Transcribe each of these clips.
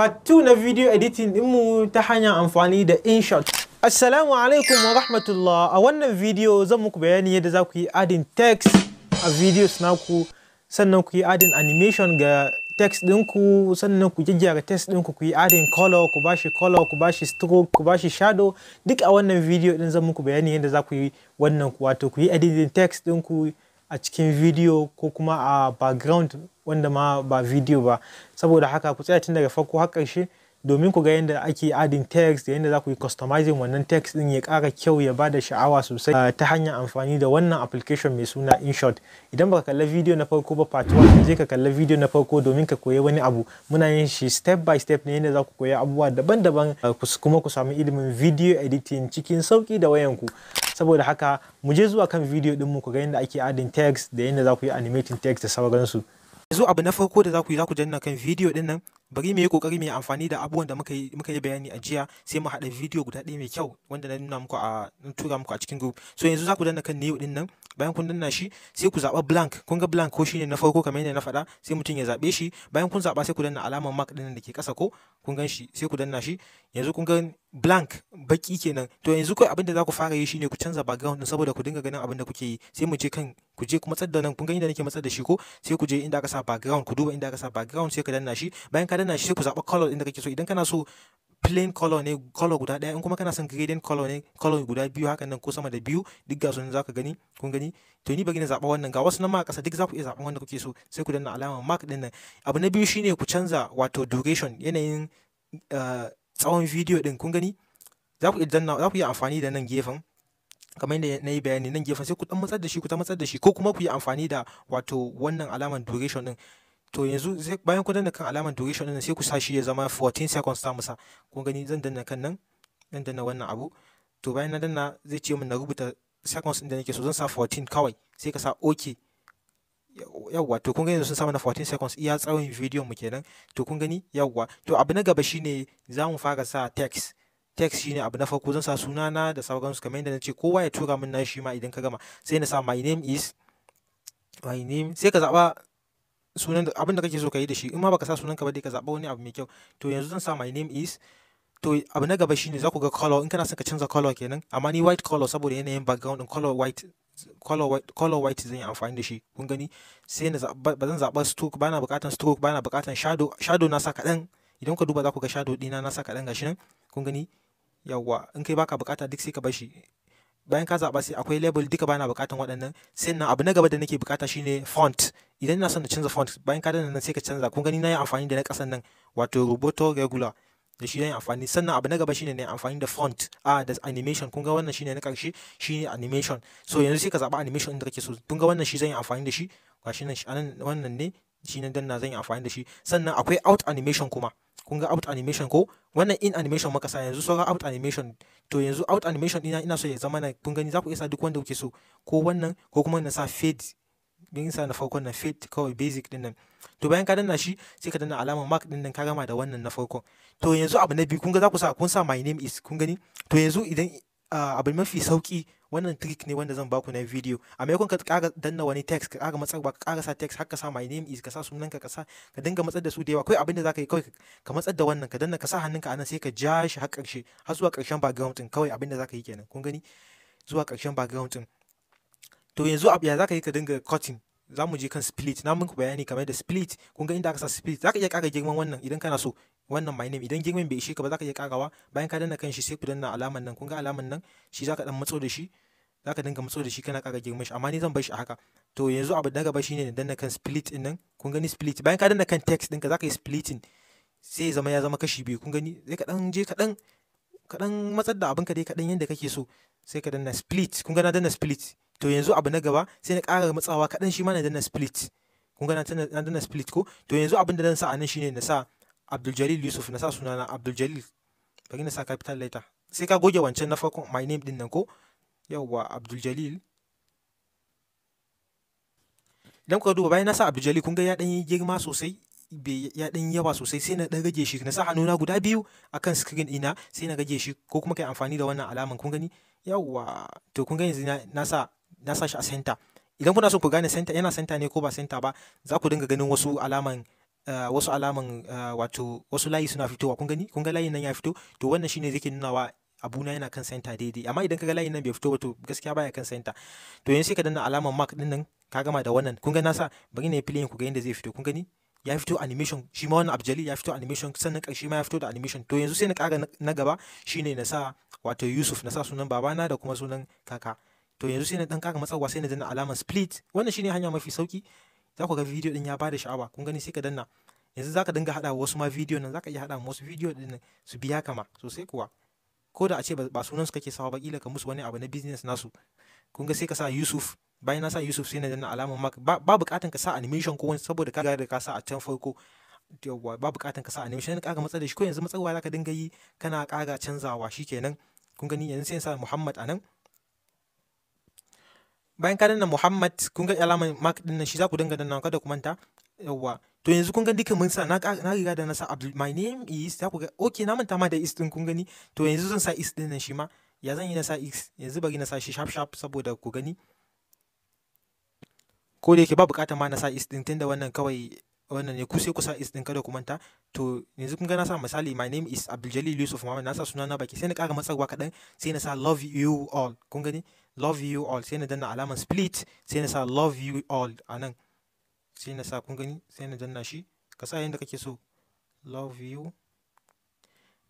Part 2 na video editing ɗinmu ta hanyar amfani da inshot. Assalamu alaikum wa rahmatullah. A wannan video zan muku bayani yadda za ku yi adding text a videos naku, sannan ku yi adding animation ga text ɗinku, sannan ku gyara text ɗinku, ku yi adding color, ku bashi stroke, ku bashi shadow. Duk a wannan video ɗin zan muku bayani yadda za ku yi wannan, wato ku yi editing text ɗinku a cikin video ko kuma a background wanda ma ba video ba. Saboda haka ku tsaya tun daga farko har ƙarshe domin ku ga yadda ake adding text da yadda za ku yi customizing wannan text din ya ƙara kyau, ya bada sha'awa sosai ta hanyar amfani da wannan application mai suna inshot. Idan baka kalla video na farko ba part 1, je ka kalla video na farko domin ka koyi wani abu. Muna yin shi step by step ne yadda za ku koyi abubuwa daban-daban kuma ku samu ilimin video editing cikin sauki da wayanku. Saboda haka mu je zuwa kan video din mu ku ga yadda ake adding text da yadda za ku yi animating text da sauransu. Yanzu abu na farko da za ku danna kan video din nan. Bari mu yi kokari mu yi amfani da abubuwan da muka yi bayani a jiya, sai mu haɗa video guda ɗaya mai kyau wanda na nuna muku na tura muku a cikin group. So yanzu za ku danna kan nayi din nan. Bayan kun danna shi sai ku zaɓa blank. Kun ga blank ko shine na farko kamar yadda na faɗa, sai mutum ya zaɓe shi. Bayan kun zaɓa sai ku danna alamar mark ɗin da ke ƙasa ko kun gan shi, sai ku danna shi. Yanzu kun ga blank baki kenan. To yanzu kai abin da za ku fara yi shine ku canza background din saboda ku dinga ganin abin da kuke yi. Sai mu je kan ku je ku matsar da nan, kun ga inda nake matsar da shi ko, sai ku je inda aka sa background, ku duba inda aka sa background sai ka danna shi. Bayan ka danna shi sai ku zaɓa color inda kake so. Idan kana so plain color ne, color guda ɗaya, in kuma kana son gradient color ne, color guda biyu hakan nan ko sama da biyu, duk ga su za ka gani, kun gani. To ni bari na zaɓa wannan, ga wasu nan ma a ƙasa, duk za ku iya zaɓan wanda kuke so. Sai ku danna alamar mark ɗin nan. Abu na biyu shine ku canza wato duration, yanayin tsawon video ɗin, kun gani. Za ku iya amfani da nan gefen kamar yadda na yi bayani, nan gefen sai ku dan matsar da shi, ku ta matsar da shi, ko kuma ku yi amfani da wato wannan alamar duration ɗin. To yanzu bayan ku danna kan alamar duration ɗin sai ku sa shi ya zama 14 seconds ta musa. Kun gani zan danna kan nan, zan danna wannan abu. To bayan na danna zai ce min na rubuta seconds ɗin da nake so, zan sa 14 kawai, sai ka sa OK. Yawwa, to kun gani sun sa mana 14 seconds iya tsawon bidiyon mu kenan. To kun gani, yawwa. To abu na gaba shine za mu fara sa text. Text shine abu na farko, zan sa sunana da sauransu kamar yadda na ce kowa ya tura min nashi ma idan ka gama. Sai na sa my name, sai ka zaɓa sunan da abin da kake so ka yi da shi. In ma baka sa sunan ka ba dai ka zaɓa wani abu mai kyau. To yanzu zan sa my name is. To abu na gaba shine za ku ga color, in kana son ka canza color kenan, amma ni white color saboda yanayin background din color white zan yi amfani da shi. Kun gani, sai na ba zan zaɓa stroke, bana buƙatan stroke, bana buƙatan shadow na sa kaɗan. Idan ka duba za ku ga shadow ɗina na sa kaɗan gashi nan, kun gani. Yawwa, in kai baka buƙata duk sai ka bar shi. Bayan ka zaɓa sai akwai label, duka bana buƙatan waɗannan. Sai na abu na gaba da nake buƙata shine font. Idan ina son na canza font, bayan ka danna nan sai ka canza. Kun gani na yi amfani da na ƙasan nan, wato rubuto regular, da shi na yi amfani. Sannan abu na gaba shine na yi amfani da font da animation. Kun ga wannan shine na ƙarshe, shine animation. So yanzu sai ka zaɓa animation da kake so. Kun ga wannan shi zan yi amfani da shi, gashi nan anan wannan ne shi na danna zan yi amfani da shi. Sannan akwai out animation kuma. Kun ga out animation ko, wannan in animation muka sa, yanzu sauran out animation. To yanzu out animation ɗina ina so ya zama na, kun gani za ku iya sa duk wanda kuke so, ko wannan ko kuma na sa fade. Bin sa na farkon na fade kawai basic din nan. To bayan ka danna shi sai ka danna alamar mark din nan, ka gama da wannan na farkon. To yanzu abu na biyu, kun ga za ku sa, kun sa my name is, kun gani. To yanzu idan abu mafi sauki, wannan trick ne wanda zan baku na video. A maimakon ka ƙara danna wani text, ka ƙara matsar ba, ka ƙara sa text, har ka sa my name is, ka sa sunanka, ka dinga matsar da su da yawa. Kawai abin da za ka yi kawai ka matsar da wannan, ka danna, ka sa hannunka a nan sai ka ja shi har ƙarshe, har zuwa ƙarshen background ɗin. Kawai abin da za ka yi kenan, kun gani, zuwa ƙarshen background ɗin. To yanzu abu ya za ka yi ka dinga cutting. Za mu je kan split, na muku bayani kamar da split. Kun ga inda aka sa split, za ka iya ƙara girman wannan idan kana so. Wannan my name, idan girman bai ishe ka ba za ka iya ƙarawa. Bayan ka danna kan shi sai ku danna alaman nan. Kun ga alaman nan, shi za ka dan matso da shi, za ka dinga matso da shi kana ƙara girman shi, amma ni zan bar shi a haka. To yanzu abu na gaba shine na danna kan split din nan. Kun gani split, bayan ka danna kan text ɗinka za ka yi splitting, sai ya zama kashi biyu. Kun gani, sai ka dan je kaɗan matsar da abinka dai kaɗan yadda kake so, sai ka danna split. Kun ga na danna split. To yanzu abu na gaba sai na ƙara matsawa kaɗan, shi ma na danna split. Kun ga na danna split ko. To yanzu abin da zan sa a nan shine na sa Abdul Jalil Yusuf, na sa sunana Abdul Jalil. Bari na sa capital letter. Sai ka goge wancan na farkon my name din nan ko. Yawwa, Abdul Jalil. Idan kuka duba bayan na sa Abdul Jalil, kun ga ya dan yi girma sosai, ya dan yawa sosai. Sai na dan rage shi, na sa hannuna guda biyu akan screen ɗina, sai na rage shi, ko kuma kai amfani da wannan alaman. Kun gani, yawwa. To kun ga yanzu na sa shi a center. Idan kuna so ku gane center yana center ne ko ba center ba, za ku dinga ganin wasu alaman wasu alaman wato wasu layi suna fitowa, kun gani, kun ga layin nan ya fito, to wannan shine zai ke nunawa abuna yana kan center daidai. Amma idan kaga layin nan bai fito ba to gaskiya baya kan center. To yanzu sai ka danna alaman mark din nan, ka gama da wannan, kun ga nasa, bari na yi playing ku ga yadda zai fito, kun gani ya fito animation, shi ma wannan abjali ya fito animation, sannan ƙarshe ma ya fito da animation. To yanzu sai na ƙara na gaba shine na sa wato Yusuf, na sa sunan babana da kuma sunan kaka. To yanzu sai na dan ƙara matsawa, sai na danna alaman split. Wannan shine hanya mafi sauki, za ku ga video din ya bada sha'awa, kun gani, sai ka danna. Yanzu zaka dinga hada wasu ma video nan, zaka iya hada wasu video din su biya kama sosai kuwa, ko da a ce ba sunan su kake sawa ba, kila ka musu wani abu na business nasu. Kun ga sai ka sa Yusuf, bayan na sa Yusuf sai na danna alaman mark. Ba bukatan ka sa animation ko wani, saboda ka ga da ka sa a can farko, yawwa ba bukatan ka sa animation. Ka ga matsa da shi, ko yanzu matsarwa zaka dinga yi kana ƙara canzawa, shikenan. Kun gani yanzu sai sa Muhammad anan. Bayan ka danna Muhammad, kun ga alaman mark din nan, shi za ku dinga danna, kada ku manta, yawwa. To yanzu kun ga duka mun sa, na riga da na sa my name is, za ku ga okay, na manta ma da is din, kun gani. To yanzu zan sa is din nan shi ma, ya zan yi na sa is, yanzu bari na sa shi sharp saboda ku gani, ko da yake ba bukatar ma na sa is din, tunda wannan kawai wannan ne, ku sai ku sa is din, kada ku manta. To yanzu kun ga na sa misali my name is Abdul Yusuf Muhammad, na sa sunana baki, sai na ƙara matsarwa kaɗan, sai na sa love you all, kun gani, love you all, sai na danna alaman split, sai na sa love you all anan, sai na sa, kun gani, sai na danna shi, ka sa yadda kake so, love you.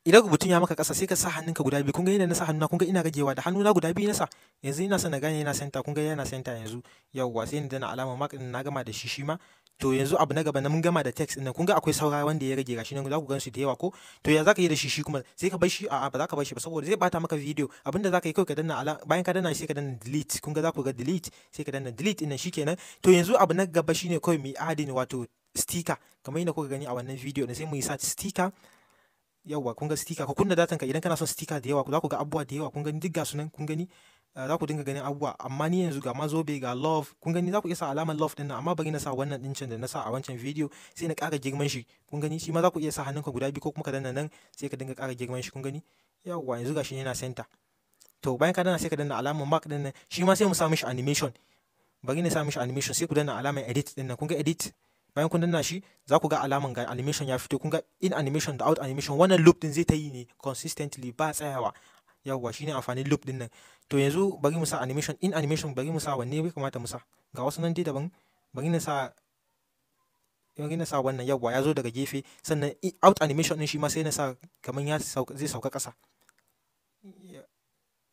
Idan rubutun ya maka ƙasa sai ka sa hannunka guda biyu, kun ga yadda na sa hannuna, kun ga ina ragewa da hannuna guda biyu na sa. Yanzu ina son na gane yana center, kun ga yana center yanzu, yawwa, sai na danna alaman mark din, na gama da shi ma. To yanzu abu na gaba na mun gama da text din nan, kun ga akwai saura wanda ya rage, gashi nan za ku gan su da yawa ko. To ya zaka yi da shi kuma sai ka bar shi, a'a ba za ka bar shi ba saboda zai bata maka video. Abinda zaka yi kawai ka danna bayan ka danna sai ka danna delete, kun ga za ku ga delete, sai ka danna delete din nan, shikenan. To yanzu abu na gaba shine kawai mu yi adding wato sticker, kamar yadda kuka gani a wannan video din, sai mu yi search sticker. Yawwa, kun ga sticker, ka kunna datan ka idan kana son sticker da yawa, za ku ga abubuwa da yawa, kun gani duk ga su nan, kun gani, za ku dinga ganin abubuwa. Amma ni yanzu ga mazobe, ga love, kun gani, za ku iya sa alamar love din nan, amma bari na sa wannan din can da na sa a wancan video, sai na ƙara girman shi, kun gani, shi ma za ku iya sa hannunka guda biyu ko kuma ka danna nan, sai ka dinga ƙara girman shi, kun gani, yawwa, yanzu gashi yana center. To bayan ka danna sai ka danna alamar mark din nan, shi ma sai mu sa mishi animation, bari na sa mishi animation, sai ku danna alamar edit din nan, kun ga edit. Bayan kun danna shi za ku ga alaman ga animation ya fito, kun ga in animation da out animation. Wannan loop din zai ta yi ne consistently, ba tsayawa, yawwa, shine amfanin loop din nan. To yanzu bari mu sa animation, in animation bari mu sa wanne ya kamata mu sa, ga wasu nan dai daban, bari na sa wannan, yawwa, ya zo daga gefe. Sannan out animation din shi ma sai na sa kamar zai sauka ƙasa,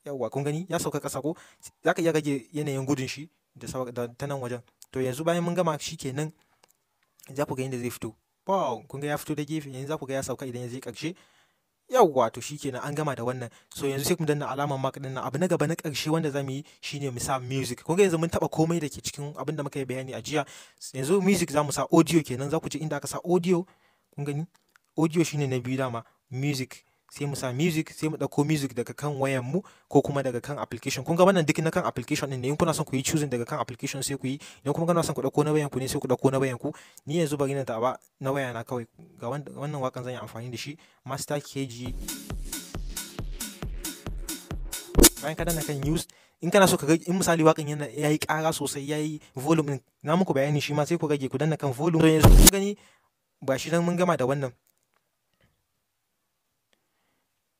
yawwa, kun gani ya sauka ƙasa ko, za ka iya rage yanayin gudun shi da ta nan wajen. To yanzu bayan mun gama shi kenan, za ku ga yadda zai fito. Wow, kun ga ya fito da gefe, yanzu za ku ga ya sauka idan ya je ƙarshe. Yawwa, to shikenan an gama da wannan. So yanzu sai mu danna alamar mark din nan. Abu na gaba na ƙarshe wanda zamu yi shine mu sa music. Kun ga yanzu mun taba komai da ke cikin abin da muka yi bayani a jiya. Yanzu music zamu sa audio kenan, za ku ji inda aka sa audio, kun gani, audio shine na biyu dama, music, sai mu sa music, sai mu dauko music daga kan wayan mu ko kuma daga kan application. Kun ga wannan duk na kan application din ne, in kuna son ku yi choosing daga kan application sai ku yi, idan kuma kana son ku dauko na wayan ku ne sai ku dauko na wayan ku. Ni yanzu bari na taba na waya na kawai, ga wannan wakan zan yi amfani da shi, Master KG. Bayan ka danna kan use, in kana so ka ga in misali wakan yana yayi ƙara sosai, yayi volume din, na muku bayani shi ma sai ku rage, ku danna kan volume. To yanzu kun gani ba shi dan mun gama da wannan.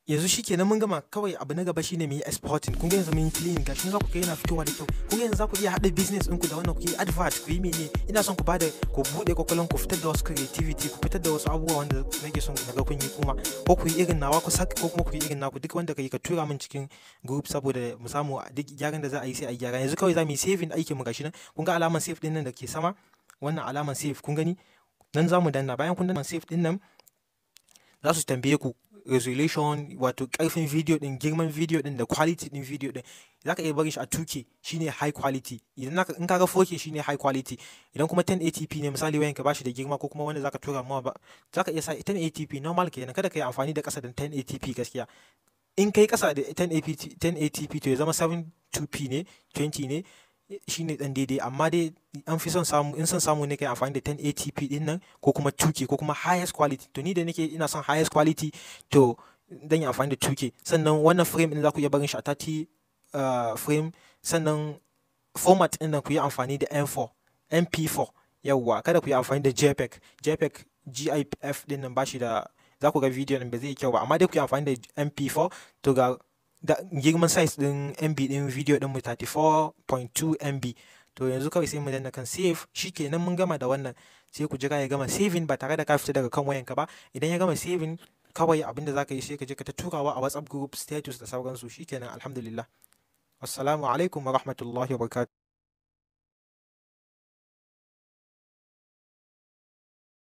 Yanzu shikenan mun gama, kawai abu na gaba shine mu yi exporting. Kun ga yanzu mun yi clean, gashi za ku ga yana fitowa da kyau. Kun ga yanzu za ku iya haɗa business ɗinku da wannan, ku yi advert, ku yi mene. Ina son ku buɗe kwakwalwan ku, fitar da wasu creativity, ku fitar da wasu abubuwa wanda nake son na ga kun yi kuma, ko ku yi irin nawa ku saka, ko kuma ku yi irin naku, duk wanda ka tura min cikin group saboda mu samu duk gyaran da za a yi sai a yi gyara. Yanzu kawai za mu yi saving aikin mu, gashi nan kun ga alaman save din nan da ke sama, wannan alaman save, kun gani, nan za mu danna. Bayan kun danna save din nan, za su tambaye ku resolution, wato karfin video din, girman video din da quality din video din. Zaka iya barin shi a 2K, shine high quality. Idan in kaga 4K shine high quality. Idan kuma 1080p ne, misali wayanka bashi da girma ko kuma wanda zaka tura mawa ba, zaka iya sa 1080p normal kenan. Kada ka yi amfani da ƙasa da 1080p gaskiya. In kai ƙasa da 1080p to ya zama 720p ne, 20 ne, shine dan daidai. Amma dai an fi son samu, in son samu ne kai amfani da 1080p din nan ko kuma 2K ko kuma highest quality. To ni da ina son highest quality, to dan yi amfani da 2K. Sannan wannan frame din za ku iya barin shi a 30 frame. Sannan format din nan ku yi amfani da MP4, yawwa kada ku yi amfani da JPEG GIF din nan bashi da, za ku ga video din ba zai yi kyau ba, amma dai ku yi amfani da MP4 to ga da girman size din MB din video din mu 34.2 MB. to yanzu kawai sai mu danna kan save, shikenan mun gama da wannan. Sai ku jira ya gama saving ba tare da ka fita daga kan wayanka ba. Idan ya gama saving kawai abinda zaka yi sai ka je ka ta turawa a WhatsApp group, status da sauransu. Shikenan, alhamdulillah. Assalamu alaikum wa rahmatullahi wa barakatuh.